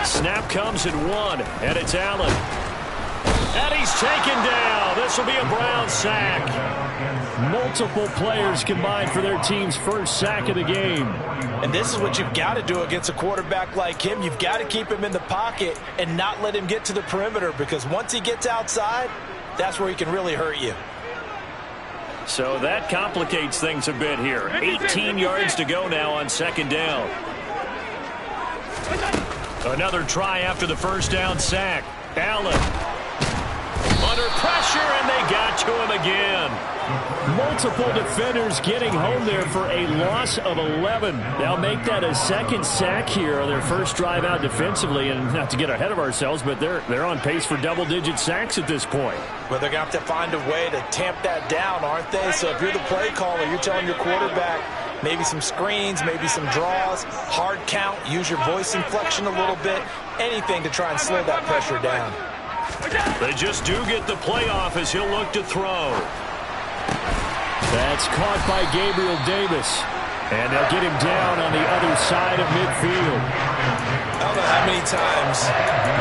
Snap comes at 1, and it's Allen. And he's taken down. This will be a Brown sack. Multiple players combined for their team's first sack of the game. And this is what you've got to do against a quarterback like him. You've got to keep him in the pocket and not let him get to the perimeter, because once he gets outside, that's where he can really hurt you. So that complicates things a bit here. 18 yards to go now on second down. Another try after the first down sack. Allen under pressure, and they got to him again. Multiple defenders getting home there for a loss of 11. They'll make that a second sack here on their first drive out defensively. And not to get ahead of ourselves, but they're on pace for double-digit sacks at this point. Well, they're going to have to find a way to tamp that down, aren't they? So if you're the play caller, you're telling your quarterback maybe some screens, maybe some draws, hard count, use your voice inflection a little bit, anything to try and slow that pressure down. They just do get the play off as he'll look to throw. That's caught by Gabriel Davis. And they'll get him down on the other side of midfield. I don't know how many times,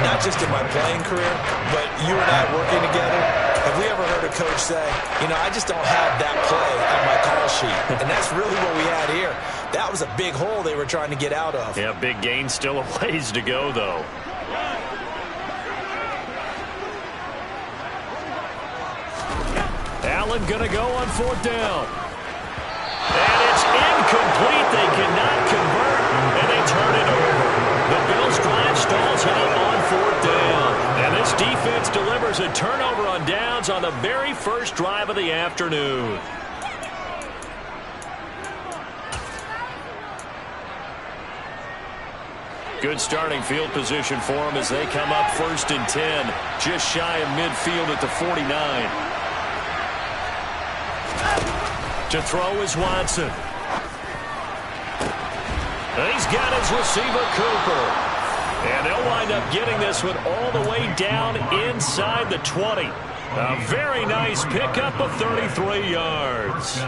not just in my playing career, but you and I working together, have we ever heard a coach say, you know, I just don't have that play on my call sheet. And that's really what we had here. That was a big hole they were trying to get out of. Yeah, big gain, still a ways to go, though. Allen going to go on fourth down. And it's incomplete. They cannot convert, and they turn it over. The Bills' drive stalls out on fourth down. And this defense delivers a turnover on downs on the very first drive of the afternoon. Good starting field position for them as they come up 1st and 10. Just shy of midfield at the 49. To throw is Watson. He's got his receiver, Cooper. And they'll wind up getting this one all the way down inside the 20. A very nice pickup of 33 yards.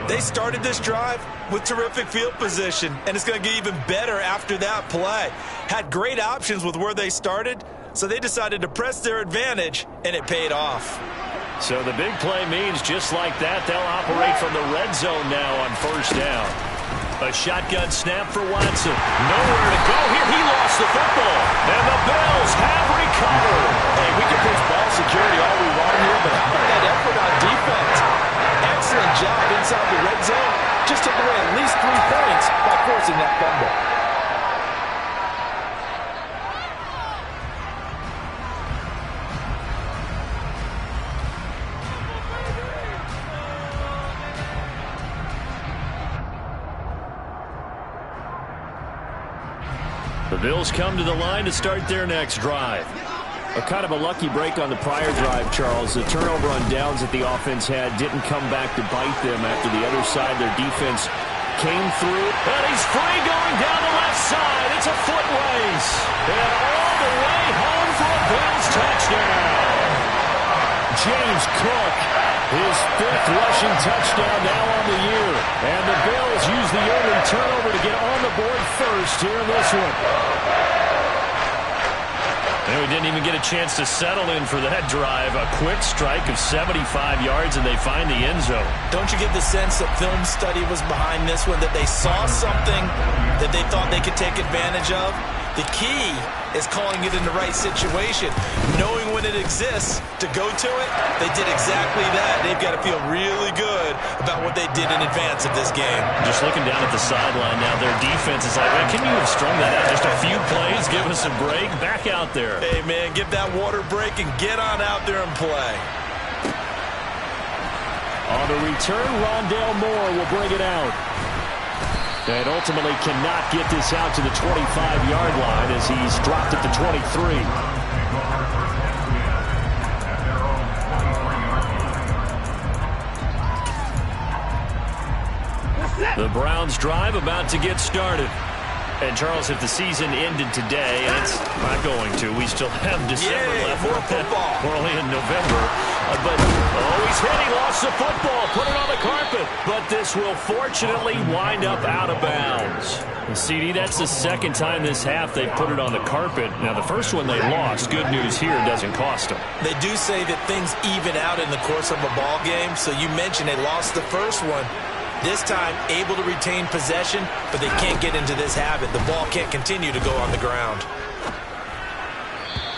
They started this drive with terrific field position, and it's going to get even better after that play. Had great options with where they started, so they decided to press their advantage, and it paid off. So the big play means just like that, they'll operate from the red zone now on first down. A shotgun snap for Watson. Nowhere to go here. He lost the football. And the Bills have recovered. Hey, we can push ball security all we want here, but how about that effort on defense? Excellent job inside the red zone. Just took away at least 3 points by forcing that fumble. The Bills come to the line to start their next drive. A kind of a lucky break on the prior drive, Charles. The turnover on downs that the offense had didn't come back to bite them after the other side. Their defense came through. And he's free going down the left side. It's a foot race. And all the way home for a Bills touchdown. James Cook, his 5th rushing touchdown now on the year. And the Bills use the early turnover to get on the board first here in this one. And we didn't even get a chance to settle in for that drive. A quick strike of 75 yards, and they find the end zone. Don't you get the sense that film study was behind this one, that they saw something that they thought they could take advantage of? The key is calling it in the right situation, knowing when it exists to go to it. They did exactly that. They've got to feel really good about what they did in advance of this game. Just looking down at the sideline now, their defense is like, man, can you have strung that out just a few plays? Give us a break. Back out there. Hey, man, give that water break and get on out there and play. On the return, Rondale Moore will bring it out. And ultimately cannot get this out to the 25-yard line as he's dropped at the 23. The Browns drive about to get started. And, Charles, if the season ended today, and it's not going to, we still have December left. More football. We're only in November. But, oh, he's hit. He lost the football. Put it on the carpet. But this will fortunately wind up out of bounds. And CD, that's the second time this half they put it on the carpet. Now, the first one they lost. Good news here, doesn't cost them. They do say that things even out in the course of a ball game. So you mentioned they lost the first one. This time, able to retain possession, but they can't get into this habit. The ball can't continue to go on the ground.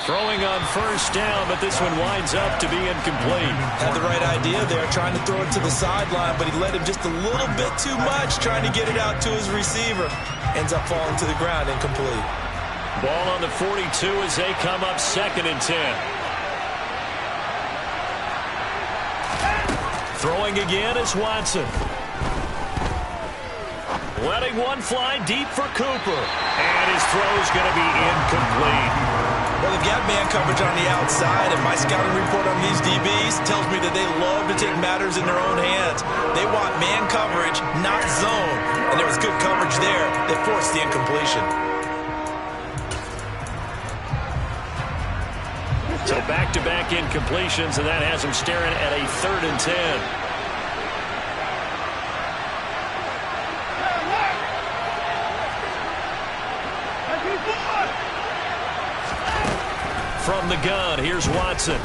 Throwing on first down, but this one winds up to be incomplete. Had the right idea there, trying to throw it to the sideline, but he let him just a little bit too much, trying to get it out to his receiver. Ends up falling to the ground, incomplete. Ball on the 42 as they come up 2nd and 10. Throwing again is Watson. Letting one fly deep for Cooper. And his throw is going to be incomplete. Well, they've got man coverage on the outside, and my scouting report on these DBs tells me that they love to take matters in their own hands. They want man coverage, not zone. And there was good coverage there that forced the incompletion. So back-to-back incompletions, and that has them staring at a 3rd and 10. From the gun, here's Watson.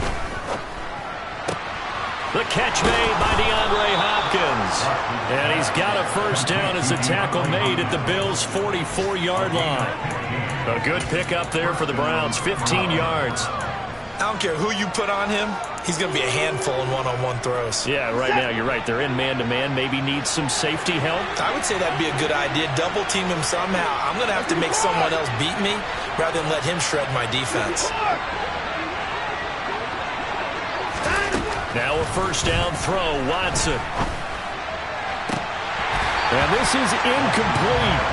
The catch made by DeAndre Hopkins. And he's got a first down as the tackle made at the Bills' 44-yard line. A good pickup there for the Browns, 15 yards. I don't care who you put on him. He's going to be a handful in one-on-one throws. Yeah, right now you're right. They're in man-to-man. Maybe needs some safety help. I would say that'd be a good idea. Double team him somehow. I'm going to have to make someone else beat me rather than let him shred my defense. Now a first down throw, Watson. And this is incomplete.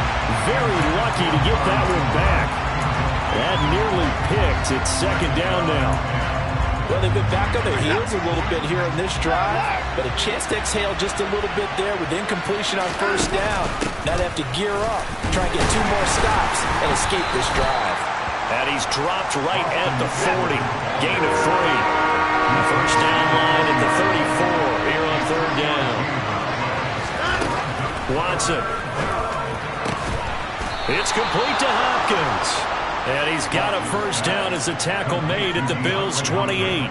Very lucky to get that one back. That nearly picked. It's 2nd down now. Well, they've been back on their heels a little bit here in this drive, but a chance to exhale just a little bit there with incompletion on first down. Now they have to gear up, try and get 2 more stops, and escape this drive. And he's dropped right at the 40. Gain of 3. First down line at the 34 here on 3rd down. Watson. It's complete to Hopkins. And he's got a first down as a tackle made at the Bills' 28.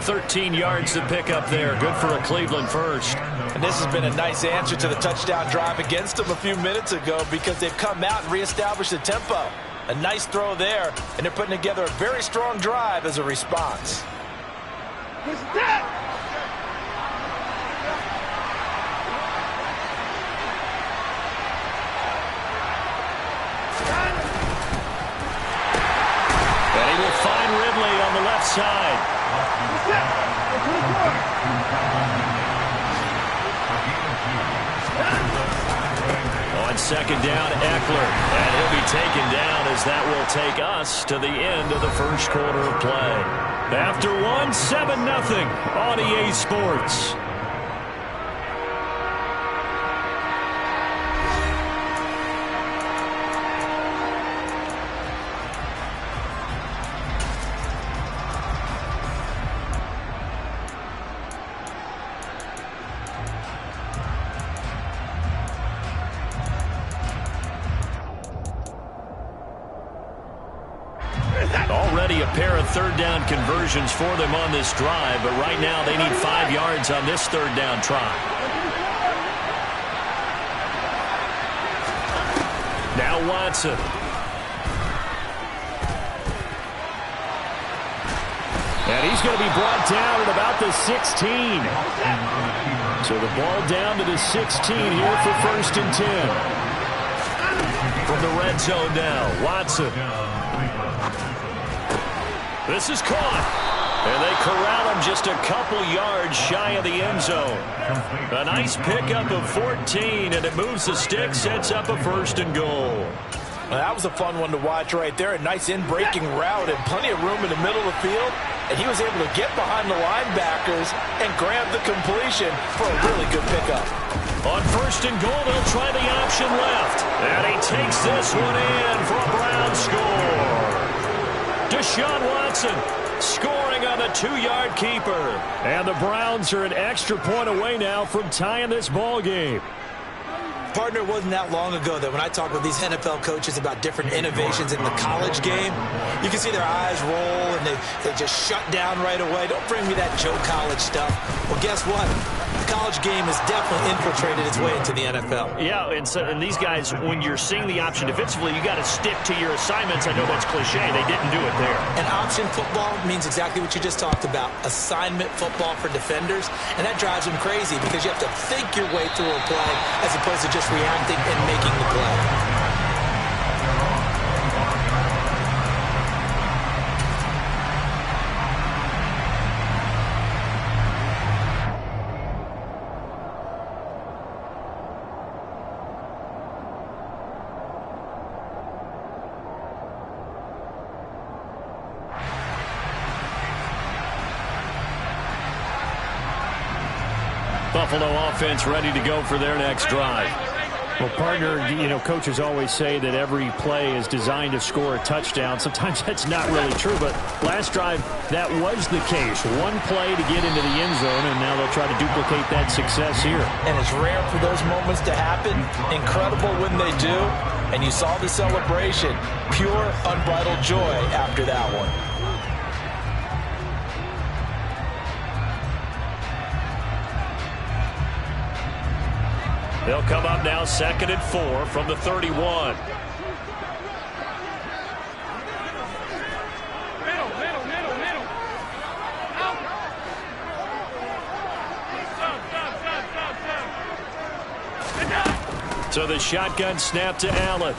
13 yards to pick up there. Good for a Cleveland first. And this has been a nice answer to the touchdown drive against them a few minutes ago because they've come out and reestablished the tempo. A nice throw there, and they're putting together a very strong drive as a response. And he will find Ridley on the left side. On 2nd down, Eckler. And he'll be taken down as that will take us to the end of the first quarter of play. After 7-0 on EA Sports. Already a pair of 3rd down conversions for them on this drive, but right now they need 5 yards on this 3rd down try. Now Watson. And he's going to be brought down at about the 16. So the ball down to the 16 here for 1st and 10. From the red zone now, Watson. This is caught. And they corral him just a couple yards shy of the end zone. A nice pickup of 14, and it moves the stick, sets up a 1st and goal. Well, that was a fun one to watch right there. A nice in-breaking route and plenty of room in the middle of the field. And he was able to get behind the linebackers and grab the completion for a really good pickup. On 1st and goal, they'll try the option left. And he takes this one in for a Brown score. Deshaun Watson scoring swing on the 2-yard keeper. And the Browns are an extra point away now from tying this ball game. Partner, it wasn't that long ago that when I talk with these NFL coaches about different innovations in the college game, you can see their eyes roll and they just shut down right away. Don't bring me that Joe College stuff. Well, guess what? The college game has definitely infiltrated its way into the NFL. Yeah, and these guys, when you're seeing the option defensively, you got to stick to your assignments. I know that's cliche. They didn't do it there. And option football means exactly what you just talked about, assignment football for defenders, and that drives them crazy because you have to think your way through a play as opposed to just reacting and making the play. Buffalo offense ready to go for their next drive. Well, partner, coaches always say that every play is designed to score a touchdown. Sometimes that's not really true, but last drive, that was the case. One play to get into the end zone, and now they'll try to duplicate that success here. And it's rare for those moments to happen. Incredible when they do. And you saw the celebration. Pure, unbridled joy after that one. They'll come up now 2nd and 4 from the 31. So the shotgun snap to Allen.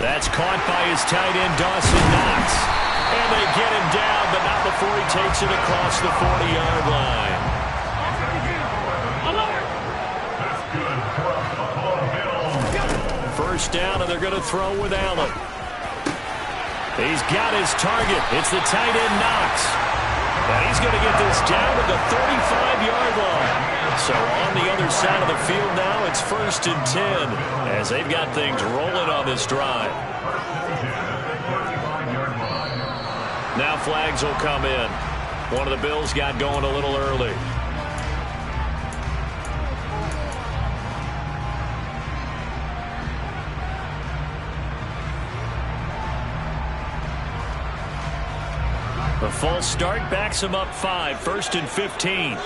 That's caught by his tight end, Dawson Knox. And they get him down, but not before he takes it across the 40-yard line. First down, and they're going to throw with Allen. He's got his target. It's the tight end, Knox. And he's going to get this down to the 35-yard line. So on the other side of the field now, it's 1st and 10 as they've got things rolling on this drive. Now flags will come in. One of the Bills got going a little early. A false start backs him up 5, 1st and 15.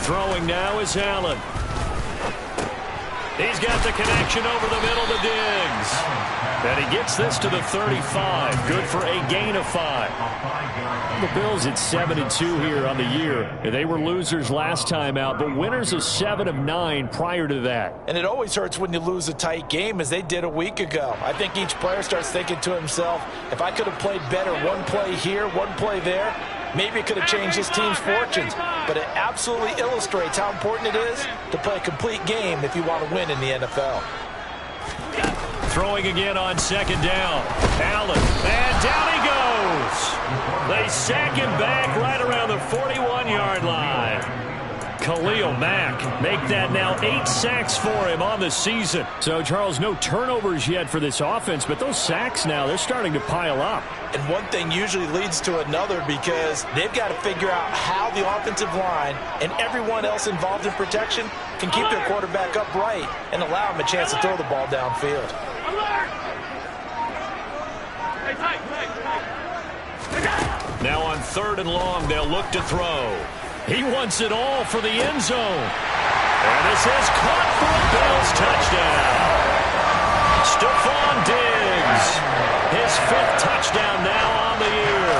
Throwing now is Allen. He's got the connection over the middle to Diggs. And he gets this to the 35. Good for a gain of 5. The Bills at 7-2 here on the year. They were losers last time out, but winners of 7 of 9 prior to that. And it always hurts when you lose a tight game, as they did a week ago. I think each player starts thinking to himself, if I could have played better one play here, one play there, maybe it could have changed his team's fortunes. But it absolutely illustrates how important it is to play a complete game if you want to win in the NFL. Throwing again on 2nd down. Allen, and down he goes. They sack him back right around the 41-yard line. Khalil Mack make that now 8 sacks for him on the season. So, Charles, no turnovers yet for this offense, but those sacks now, they're starting to pile up. And one thing usually leads to another because they've got to figure out how the offensive line and everyone else involved in protection can keep their quarterback upright and allow him a chance to throw the ball downfield. Now on 3rd and long, they'll look to throw. He wants it all for the end zone. And this is caught for a Bills touchdown. Stephon Diggs, his 5th touchdown now on the year.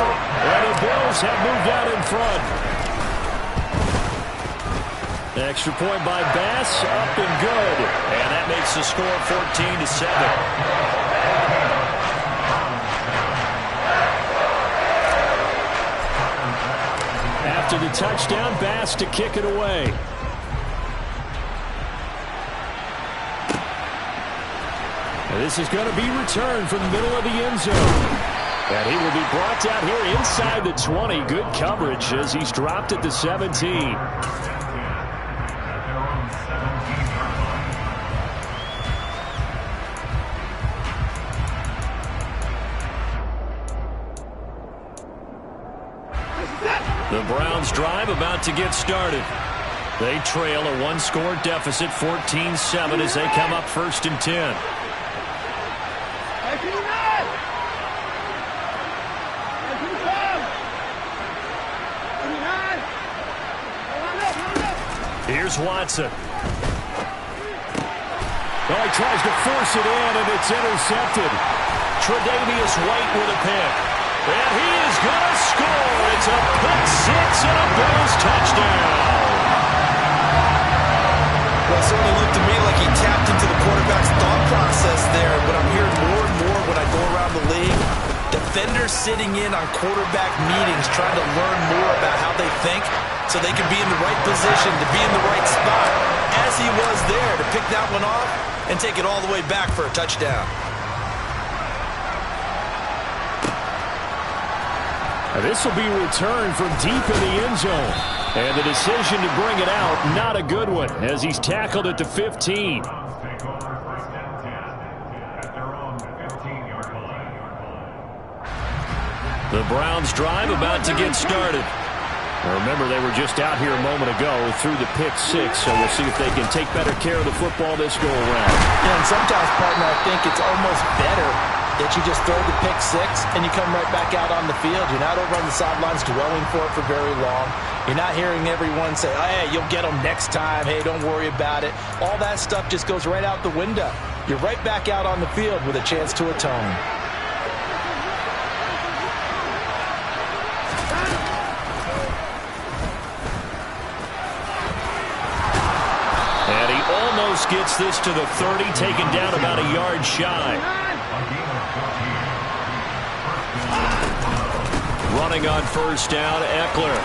And the Bills have moved out in front. Extra point by Bass, up and good. And that makes the score 14-7. After the touchdown, Bass to kick it away. And this is going to be returned from the middle of the end zone. And he will be brought down here inside the 20. Good coverage as he's dropped at the 17. The Browns drive about to get started. They trail a one-score deficit, 14-7, as they come up 1st and 10. Here's Watson. Oh, he tries to force it in, and it's intercepted. Tre'Davious White with a pick. And he is going to score. It's a pick six and a Bills touchdown. Well, it sort of looked to me like he tapped into the quarterback's thought process there. But I'm hearing more and more when I go around the league, defenders sitting in on quarterback meetings trying to learn more about how they think so they can be in the right position to be in the right spot, as he was there to pick that one off and take it all the way back for a touchdown. This will be returned from deep in the end zone. And the decision to bring it out, not a good one, as he's tackled at the 15. The Browns drive about to get started. Now remember, they were just out here a moment ago through the pick six, so we'll see if they can take better care of the football this go-around. Yeah, and sometimes, partner, I think it's almost better that you just throw the pick six and you come right back out on the field. You're not over on the sidelines dwelling for it for very long. You're not hearing everyone say, oh, hey, you'll get them next time. Hey, don't worry about it. All that stuff just goes right out the window. You're right back out on the field with a chance to atone. And he almost gets this to the 30, taken down about a yard shy. Running on first down, Eckler.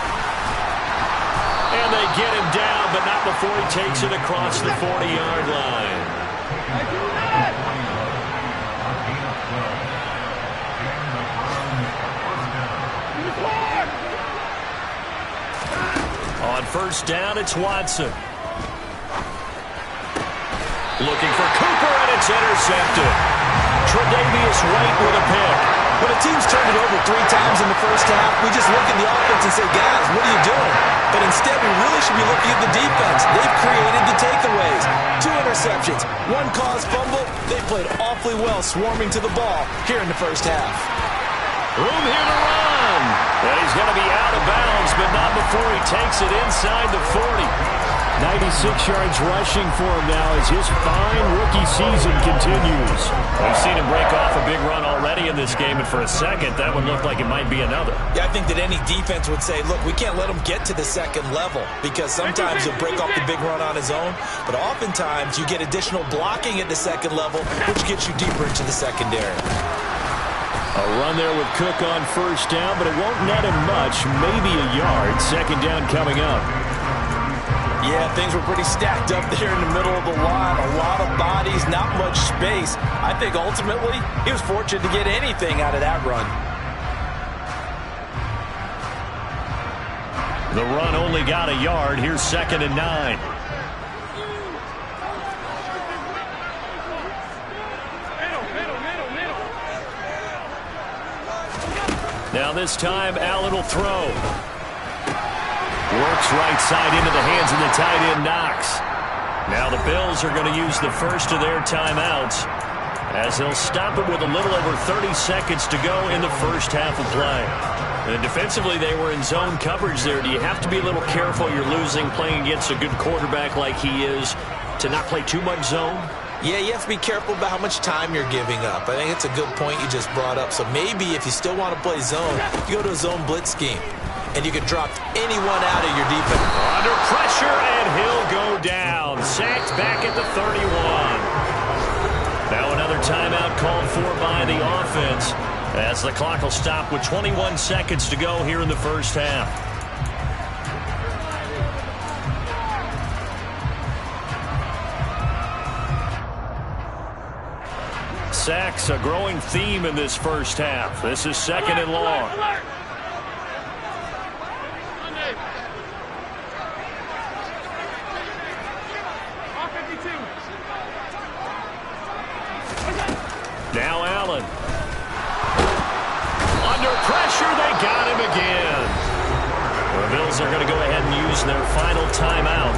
And they get him down, but not before he takes it across the 40-yard line. On first down, it's Watson. Looking for Cooper, and it's intercepted. Tre'Davious White with a pick. When a team's turned it over 3 times in the first half, we just look at the offense and say, guys, what are you doing? But instead, we really should be looking at the defense. They've created the takeaways. 2 interceptions, 1 caused fumble. They played awfully well swarming to the ball here in the first half. Room here to run. And he's going to be out of bounds, but not before he takes it inside the 40. 96 yards rushing for him now as his fine rookie season continues. We've seen him break off a big run already in this game, and for a second, that one looked like it might be another. Yeah, I think that any defense would say, look, we can't let him get to the second level because sometimes he'll break off the big run on his own, but oftentimes you get additional blocking at the second level, which gets you deeper into the secondary. A run there with Cook on first down, but it won't net him much, maybe a yard. Second down coming up. Yeah, things were pretty stacked up there in the middle of the line. A lot of bodies, not much space. I think ultimately he was fortunate to get anything out of that run. The run only got a yard. Here's 2nd and 9. Now this time, Allen will throw. Works right side into the hands of the tight end, Knox. Now the Bills are going to use the first of their timeouts as they'll stop it with a little over 30 seconds to go in the first half of play. And defensively, they were in zone coverage there. Do you have to be a little careful? You're losing, playing against a good quarterback like he is, to not play too much zone? Yeah, you have to be careful about how much time you're giving up. I think it's a good point you just brought up. So maybe if you still want to play zone, you go to a zone blitz scheme. And you can drop anyone out of your defense. Under pressure, and he'll go down. Sacked back at the 31. Now another timeout called for by the offense, as the clock will stop with 21 seconds to go here in the first half. Sacks, a growing theme in this first half. This is 2nd and long. Now Allen. Under pressure, they got him again. as they're going to go ahead and use their final timeout.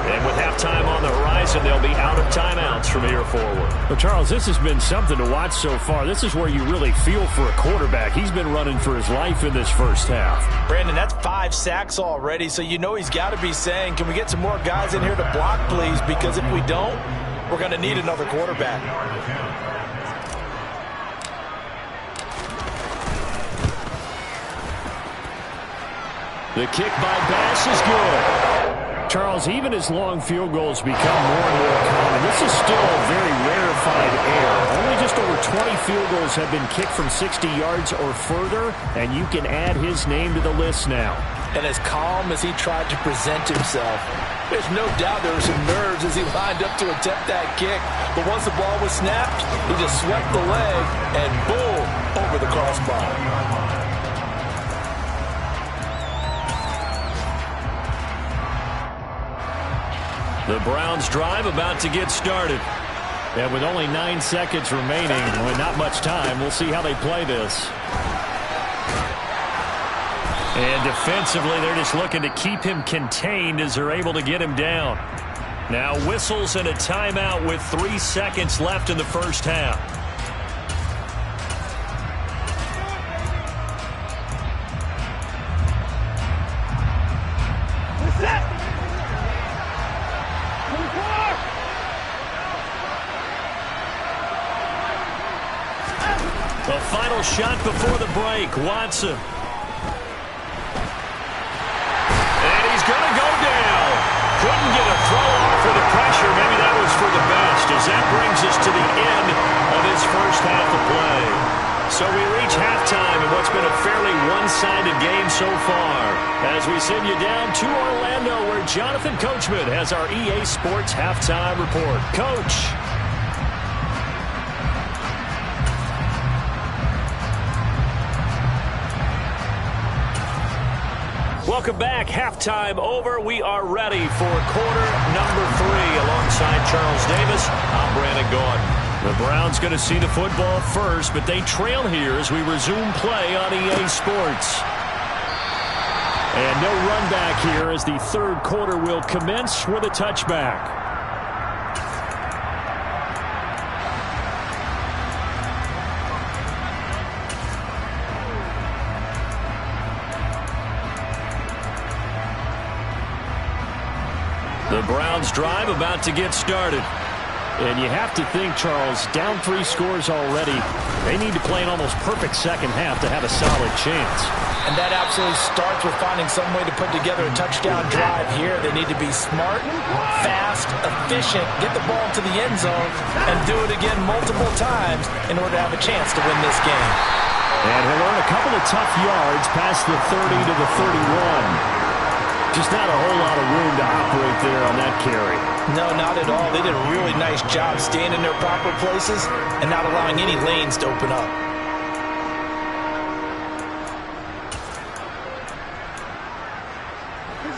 And with halftime on the horizon, they'll be out of timeouts from here forward. Well, Charles, this has been something to watch so far. This is where you really feel for a quarterback. He's been running for his life in this first half. Brandon, that's 5 sacks already, so you know he's got to be saying, can we get some more guys in here to block, please? Because if we don't, we're going to need another quarterback. The kick by Bass is good. Charles, even as long field goals become more and more common, this is still a very rarefied air. Only just over 20 field goals have been kicked from 60 yards or further, and you can add his name to the list now. And as calm as he tried to present himself, there's no doubt there were some nerves as he lined up to attempt that kick. But once the ball was snapped, he just swept the leg and boom, over the crossbar. The Browns drive about to get started. And with only 9 seconds remaining, well, not much time, we'll see how they play this. And defensively, they're just looking to keep him contained as they're able to get him down. Now whistles and a timeout with 3 seconds left in the first half. The final shot before the break, Watson. And he's going to go down. Couldn't get a throw off for the pressure. Maybe that was for the best, as that brings us to the end of this first half of play. So we reach halftime in what's been a fairly one-sided game so far, as we send you down to Orlando, where Jonathan Coachman has our EA Sports halftime report. Coach. Welcome back. Halftime over. We are ready for quarter number 3. Alongside Charles Davis, I'm Brandon Gordon. The Browns going to see the football first, but they trail here as we resume play on EA Sports. And no run back here as the third quarter will commence with a touchback. The Browns drive about to get started. And you have to think, Charles, down 3 scores already. They need to play an almost perfect second half to have a solid chance. And that absolutely starts with finding some way to put together a touchdown drive here. They need to be smart, fast, efficient, get the ball to the end zone, and do it again multiple times in order to have a chance to win this game. And he'll earn a couple of tough yards past the 30 to the 31. Just not a whole lot of room to operate there on that carry. No, not at all. They did a really nice job staying in their proper places and not allowing any lanes to open up.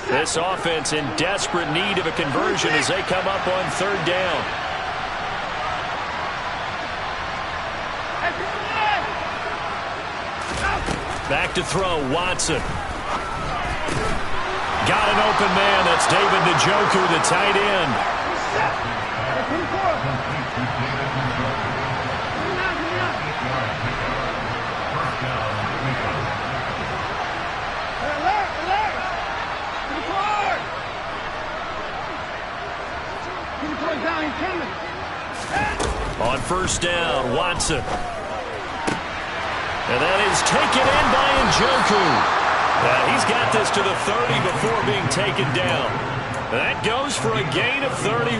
This offense in desperate need of a conversion as they come up on third down. Back to throw, Watson. Got an open man. That's David Njoku, the tight end. On first down, Watson. And that is taken in by Njoku. He's got this to the 30 before being taken down. That goes for a gain of 31.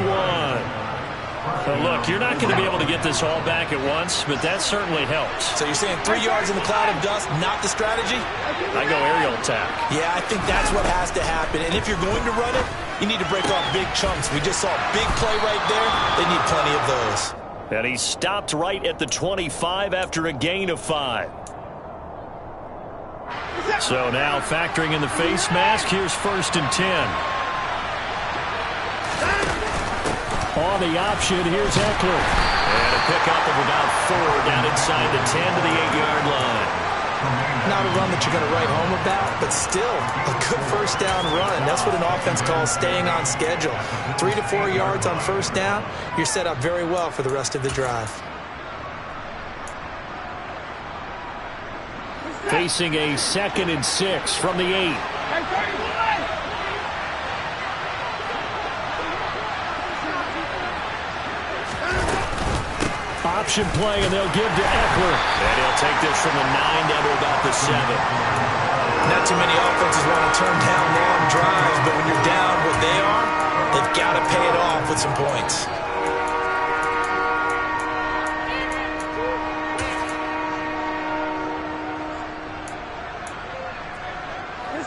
Look, you're not going to be able to get this all back at once, but that certainly helps. So you're saying 3 yards in the cloud of dust, not the strategy? I go aerial attack. Yeah, I think that's what has to happen. And if you're going to run it, you need to break off big chunks. We just saw a big play right there. They need plenty of those. And he stopped right at the 25 after a gain of 5. So now factoring in the face mask, here's 1st and 10. On the option, here's Eckler. And a pickup of about 4 down inside the 10 to the 8-yard line. Not a run that you're going to write home about, but still a good first down run. That's what an offense calls staying on schedule. 3 to 4 yards on first down, you're set up very well for the rest of the drive. Facing a 2nd and 6 from the 8. Option play, and they'll give to Eckler. And he'll take this from the 9 down to about the 7. Not too many offenses want to turn down long drives, but when you're down what they are, they've got to pay it off with some points.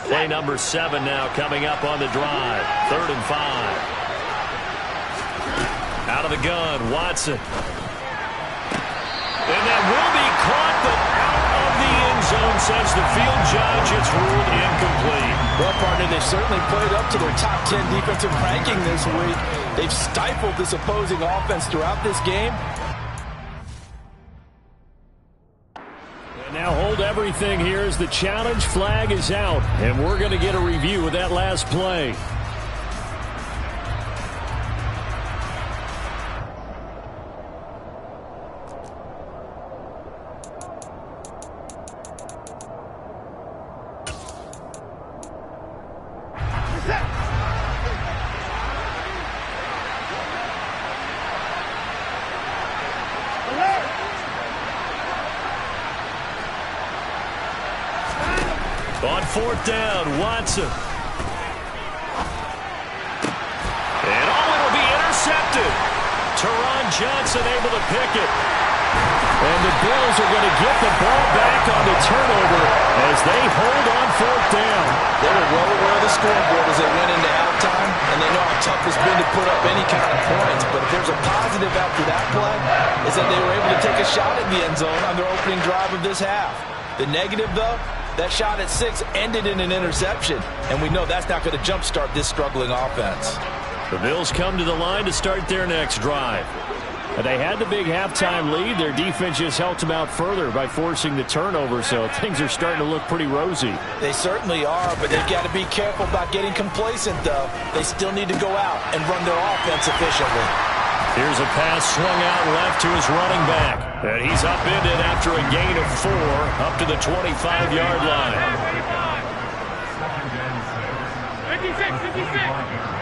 Play number 7 now coming up on the drive. 3rd and 5. Out of the gun, Watson. And that will be caught, but out of the end zone, says the field judge. It's ruled incomplete. Well, partner, they've certainly played up to their top 10 defensive ranking this week. They've stifled this opposing offense throughout this game. And now hold everything here as the challenge flag is out. And we're going to get a review of that last play. On 4th down, Watson. And it'll be intercepted. Teron Johnson able to pick it. And the Bills are going to get the ball back on the turnover as they hold on 4th down. They were well aware of the scoreboard as they went into halftime, and they know how tough it's been to put up any kind of points. But if there's a positive after that play, is that they were able to take a shot at the end zone on their opening drive of this half. The negative, though, that shot at 6 ended in an interception, and we know that's not going to jumpstart this struggling offense. The Bills come to the line to start their next drive. They had the big halftime lead. Their defense just helped them out further by forcing the turnover, so things are starting to look pretty rosy. They certainly are, but they've got to be careful about getting complacent, though. They still need to go out and run their offense efficiently. Here's a pass swung out left to his running back. And he's upended after a gain of 4 up to the 25-yard line. 56.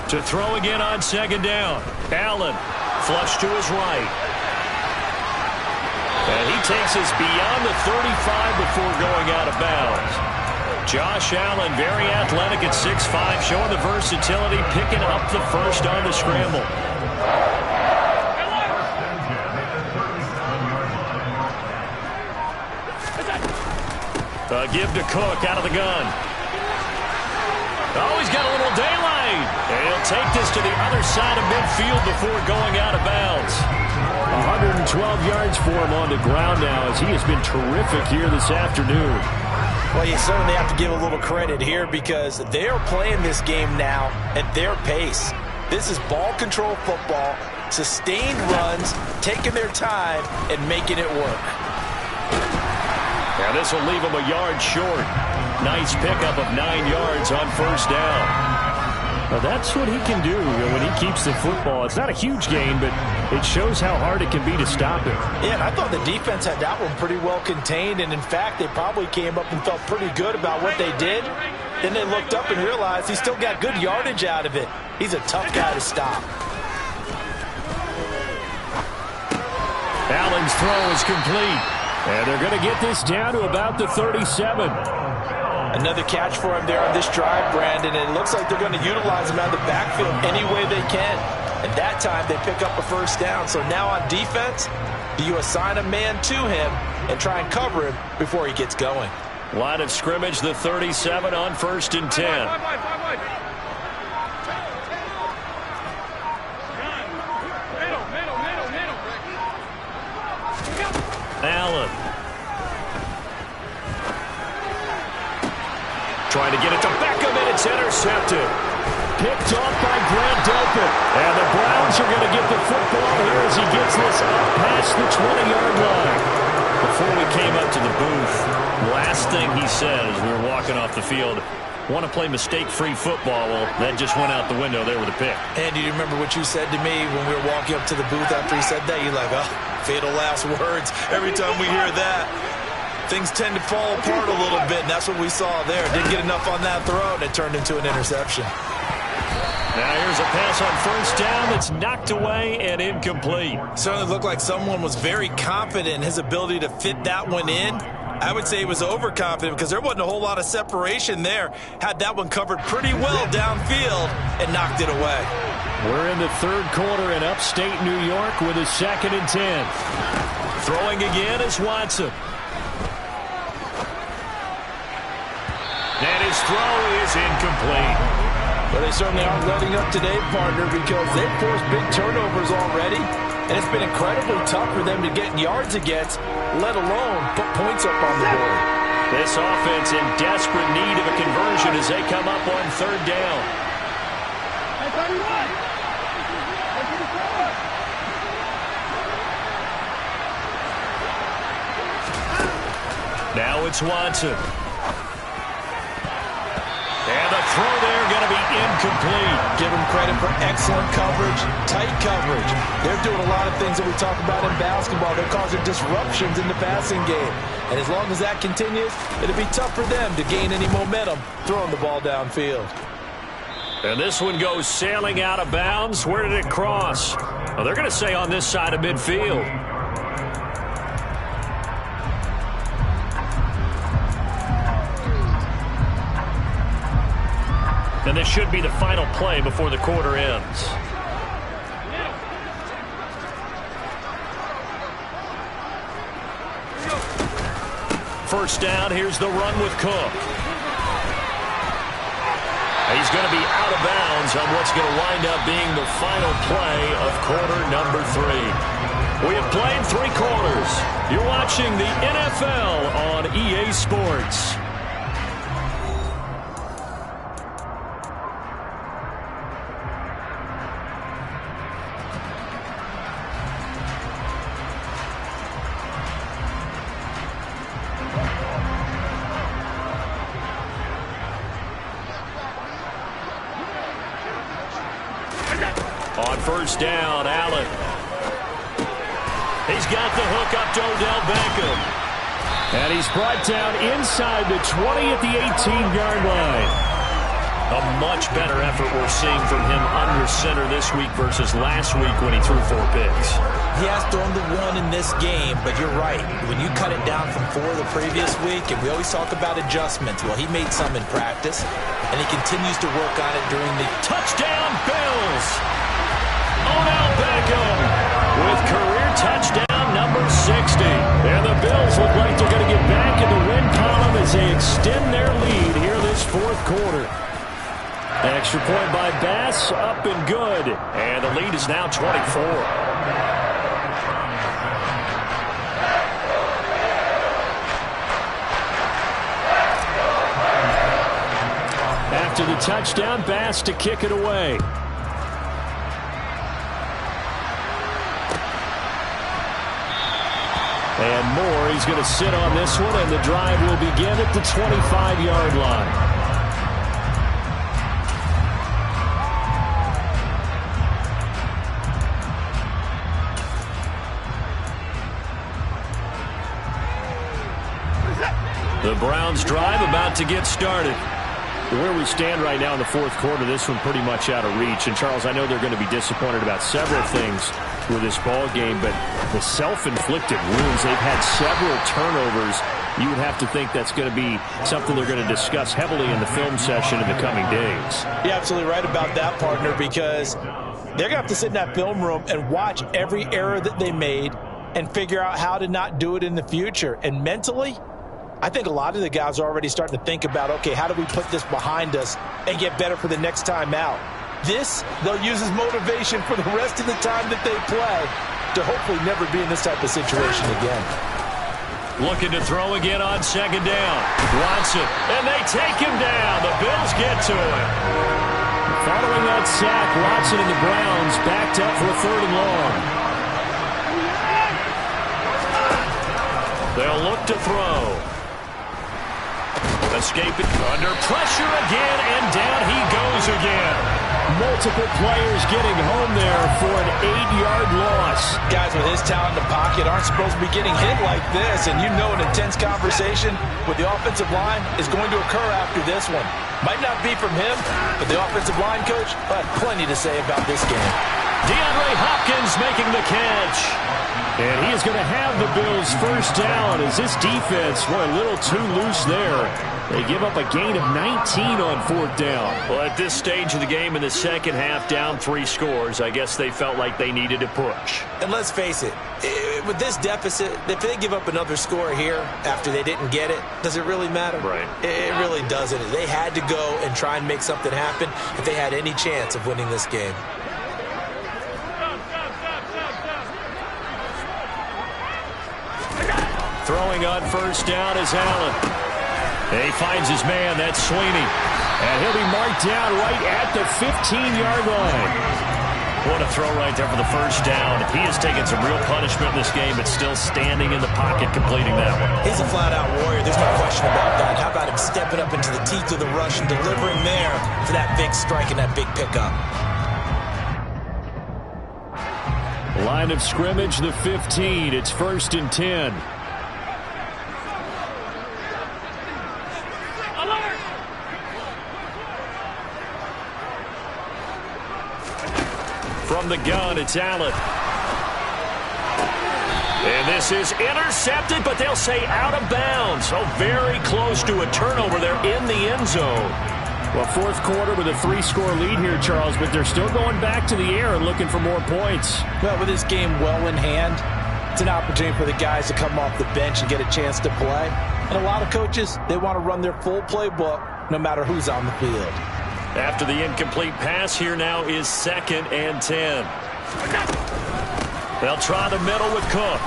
To throw again on 2nd down. Allen, flush to his right. And he takes us beyond the 35 before going out of bounds. Josh Allen, very athletic at 6'5", showing the versatility, picking up the first on the scramble. Give to Cook out of the gun. Oh, he's got a little daylight. And he'll take this to the other side of midfield before going out of bounds. 112 yards for him on the ground now as he has been terrific here this afternoon. Well, you certainly have to give a little credit here because they are playing this game now at their pace. This is ball control football, sustained runs, taking their time, and making it work. Now this will leave him a yard short. Nice pickup of 9 yards on first down. Well, that's what he can do when he keeps the football. It's not a huge gain, but it shows how hard it can be to stop it. Yeah, and I thought the defense had that one pretty well contained, and in fact, they probably came up and felt pretty good about what they did. Then they looked up and realized he still got good yardage out of it. He's a tough guy to stop. Allen's throw is complete, and they're going to get this down to about the 37. Another catch for him there on this drive, Brandon, and it looks like they're going to utilize him out of the backfield any way they can. And that time they pick up a first down. So now on defense, do you assign a man to him and try and cover him before he gets going? Line of scrimmage, the 37 on 1st and 10. Allen. Trying to get it to Beckham, and it's intercepted. picked off by Grant Delpit. And the Browns are going to get the football here as he gets this up past the 20-yard line. Before we came up to the booth, last thing he said as we were walking off the field, want to play mistake-free football. Well, that just went out the window there with a pick. Andy, do you remember what you said to me when we were walking up to the booth after he said that? You're like, oh, fatal last words. Every time we hear that, things tend to fall apart a little bit, and that's what we saw there. Didn't get enough on that throw, and it turned into an interception. Now here's a pass on first down that's knocked away and incomplete. Certainly looked like someone was very confident in his ability to fit that one in. I would say he was overconfident because there wasn't a whole lot of separation there. Had that one covered pretty well downfield and knocked it away. We're in the third quarter in upstate New York with a 2nd and 10. Throwing again is Watson. And his throw is incomplete. Well, they certainly aren't letting up today, partner, because they've forced big turnovers already, and it's been incredibly tough for them to get yards against, let alone put points up on the board. This offense in desperate need of a conversion as they come up on third down. Now it's Watson. And the throw there going to be incomplete. Give them credit for excellent coverage, tight coverage. They're doing a lot of things that we talk about in basketball. They're causing disruptions in the passing game. And as long as that continues, it'll be tough for them to gain any momentum throwing the ball downfield. And this one goes sailing out of bounds. Where did it cross? Well, they're going to say on this side of midfield. And this should be the final play before the quarter ends. First down, here's the run with Cook. He's going to be out of bounds on what's going to wind up being the final play of quarter number 3. We have played 3 quarters. You're watching the NFL on EA Sports. On first down, Allen. He's got the hook up to Odell Beckham. And he's brought down inside the 20 at the 18-yard line. A much better effort we're seeing from him under center this week versus last week when he threw 4 picks. He has thrown the 1 in this game, but you're right. When you cut it down from 4 the previous week, and we always talk about adjustments, well, he made some in practice, and he continues to work on it during the touchdown Bills. Odell Beckham with career touchdown number 60. And the Bills look like they're going to get back in the win column as they extend their lead here this fourth quarter. Extra point by Bass, up and good. And the lead is now 24. After the touchdown, Bass to kick it away. And Moore, he's going to sit on this one, and the drive will begin at the 25-yard line. The Browns drive about to get started. Where we stand right now in the fourth quarter, this one pretty much out of reach. And, Charles, I know they're going to be disappointed about several things with this ball game, but the self-inflicted wounds, they've had several turnovers. You would have to think that's going to be something they're going to discuss heavily in the film session in the coming days. You're absolutely right about that, partner, because they're going to have to sit in that film room and watch every error that they made and figure out how to not do it in the future. And mentally, I think a lot of the guys are already starting to think about, okay, how do we put this behind us and get better for the next time out? This, they'll use as motivation for the rest of the time that they play to hopefully never be in this type of situation again. Looking to throw again on second down. Watson, and they take him down. The Bills get to him. Following that sack, Watson and the Browns backed up for a 3rd and long. They'll look to throw. Escaping under pressure again, and down he goes again. Multiple players getting home there for an 8-yard loss. Guys with his talent in the pocket aren't supposed to be getting hit like this, and you know an intense conversation with the offensive line is going to occur after this one. Might not be from him, but the offensive line coach will have plenty to say about this game. DeAndre Hopkins making the catch. And he is going to have the Bills' first down as this defense were a little too loose there. They give up a gain of 19 on 4th down. Well, at this stage of the game in the second half, down 3 scores, I guess they felt like they needed to push. And let's face it, with this deficit, if they give up another score here after they didn't get it, does it really matter? Right. It really doesn't. They had to go and try and make something happen if they had any chance of winning this game. Throwing on first down is Allen. He finds his man, that's Sweeney. And he'll be marked down right at the 15-yard line. What a throw right there for the first down. He has taken some real punishment in this game, but still standing in the pocket completing that one. He's a flat-out warrior. There's no question about that. How about him stepping up into the teeth of the rush and delivering there for that big strike and that big pickup? Line of scrimmage, the 15. It's 1st and 10. From the gun, it's Allen. And this is intercepted, but they'll say out of bounds. Oh, very close to a turnover there in the end zone. Well, 4th quarter with a 3-score lead here, Charles, but they're still going back to the air and looking for more points. Well, with this game well in hand, it's an opportunity for the guys to come off the bench and get a chance to play. And a lot of coaches, they want to run their full playbook no matter who's on the field. After the incomplete pass, here now is 2nd and 10. They'll try the middle with Cook.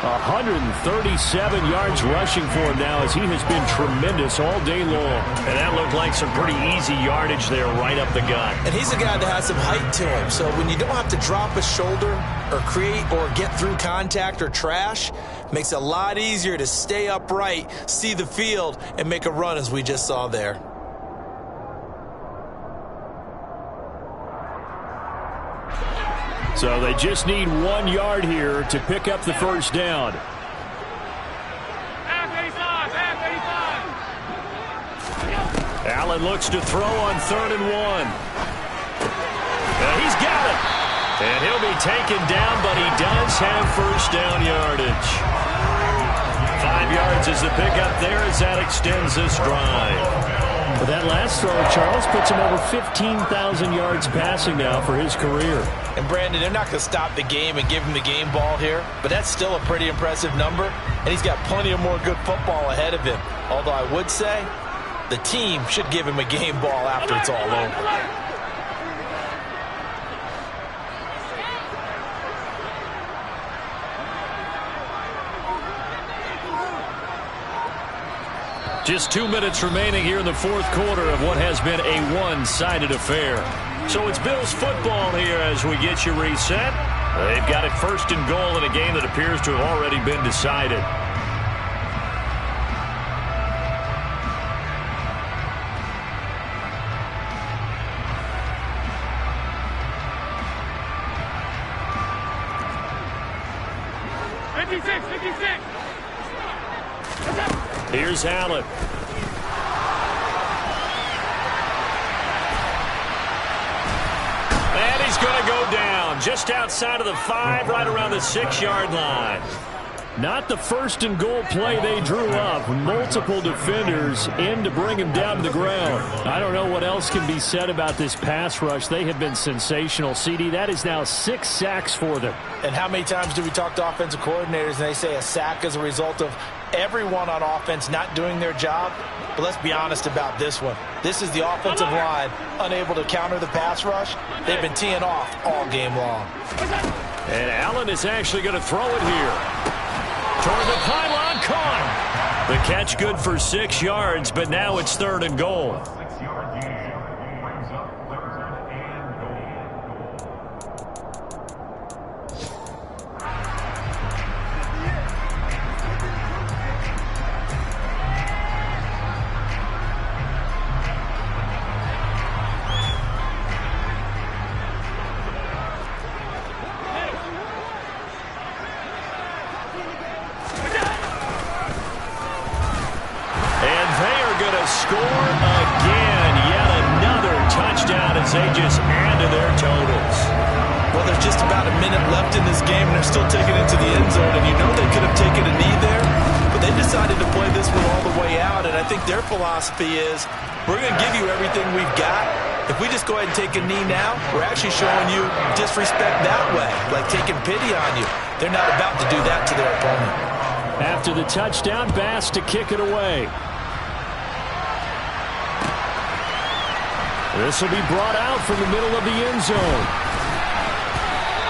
137 yards rushing for him now as he has been tremendous all day long. And that looked like some pretty easy yardage there right up the gut. And he's a guy that has some height to him. So when you don't have to drop a shoulder or create or get through contact or trash, makes it a lot easier to stay upright, see the field, and make a run as we just saw there. So they just need 1 yard here to pick up the first down. Allen looks to throw on 3rd and 1. He's got it. And he'll be taken down, but he does have first down yardage. 5 yards is the pickup there as that extends this drive. But that last throw, Charles, puts him over 15,000 yards passing now for his career. And Brandon, they're not going to stop the game and give him the game ball here, but that's still a pretty impressive number, and he's got plenty of more good football ahead of him. Although I would say the team should give him a game ball after it's all over. Just 2 minutes remaining here in the 4th quarter of what has been a one-sided affair. So it's Bills football here as we get you reset. They've got it 1st and goal in a game that appears to have already been decided. Here's Allen. And he's going to go down just outside of the 5, right around the 6-yard line. Not the 1st and goal play they drew up. Multiple defenders in to bring him down to the ground. I don't know what else can be said about this pass rush. They have been sensational. CD, that is now 6 sacks for them. And how many times do we talk to offensive coordinators and they say a sack is a result of everyone on offense not doing their job? But let's be honest about this one. This is the offensive line unable to counter the pass rush. They've been teeing off all game long. And Allen is actually going to throw it here. Toward the pylon, caught. The catch good for 6 yards, but now it's 3rd and goal. score again. Yet another touchdown as they just add to their totals. Well, there's just about a minute left in this game, and they're still taking it to the end zone. And you know they could have taken a knee there, but they decided to play this one all the way out. And I think their philosophy is, we're going to give you everything we've got. If we just go ahead and take a knee now, we're actually showing you disrespect that way, like taking pity on you. They're not about to do that to their opponent. After the touchdown, Bass to kick it away. This will be brought out from the middle of the end zone.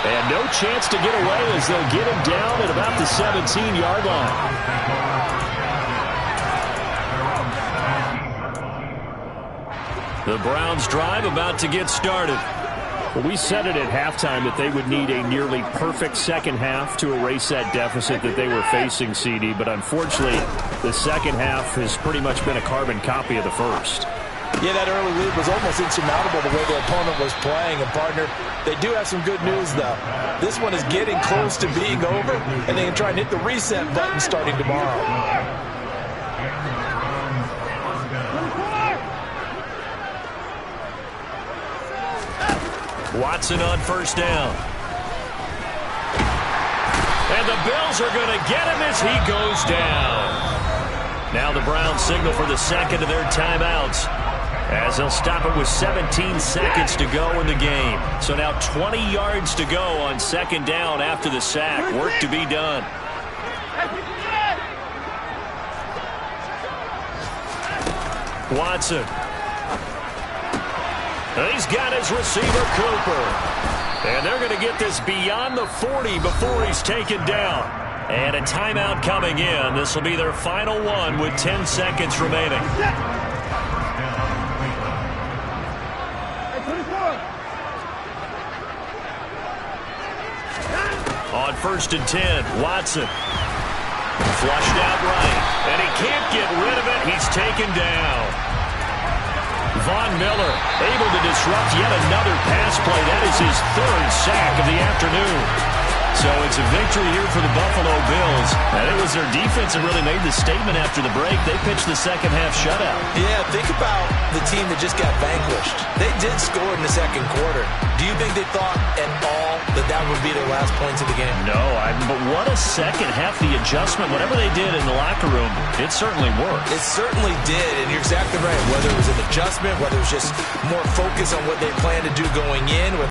And no chance to get away as they'll get him down at about the 17-yard line. The Browns drive about to get started. Well, we said it at halftime that they would need a nearly perfect second half to erase that deficit that they were facing, CD. But unfortunately, the second half has pretty much been a carbon copy of the first. Yeah, that early lead was almost insurmountable the way their opponent was playing. And, partner, they do have some good news, though. This one is getting close to being over, and they can try and hit the reset button starting tomorrow. Watson on first down. And the Bills are going to get him as he goes down. Now the Browns signal for the second of their timeouts, as they'll stop it with 17 seconds to go in the game. So now 20 yards to go on second down after the sack. Work to be done. Watson. He's got his receiver, Cooper. And they're going to get this beyond the 40 before he's taken down. And a timeout coming in. This will be their final one with 10 seconds remaining. On first and 10, Watson. Flushed out right. And he can't get rid of it. He's taken down. Von Miller able to disrupt yet another pass play. That is his third sack of the afternoon. So it's a victory here for the Buffalo Bills. And it was their defense that really made the statement after the break. They pitched the second half shutout. Yeah, think about the team that just got vanquished. They did score in the second quarter. Do you think they thought at all that that would be their last points of the game? No, but what a second half. The adjustment, whatever they did in the locker room, it certainly worked. It certainly did, and you're exactly right. Whether it was an adjustment, whether it was just more focus on what they planned to do going in,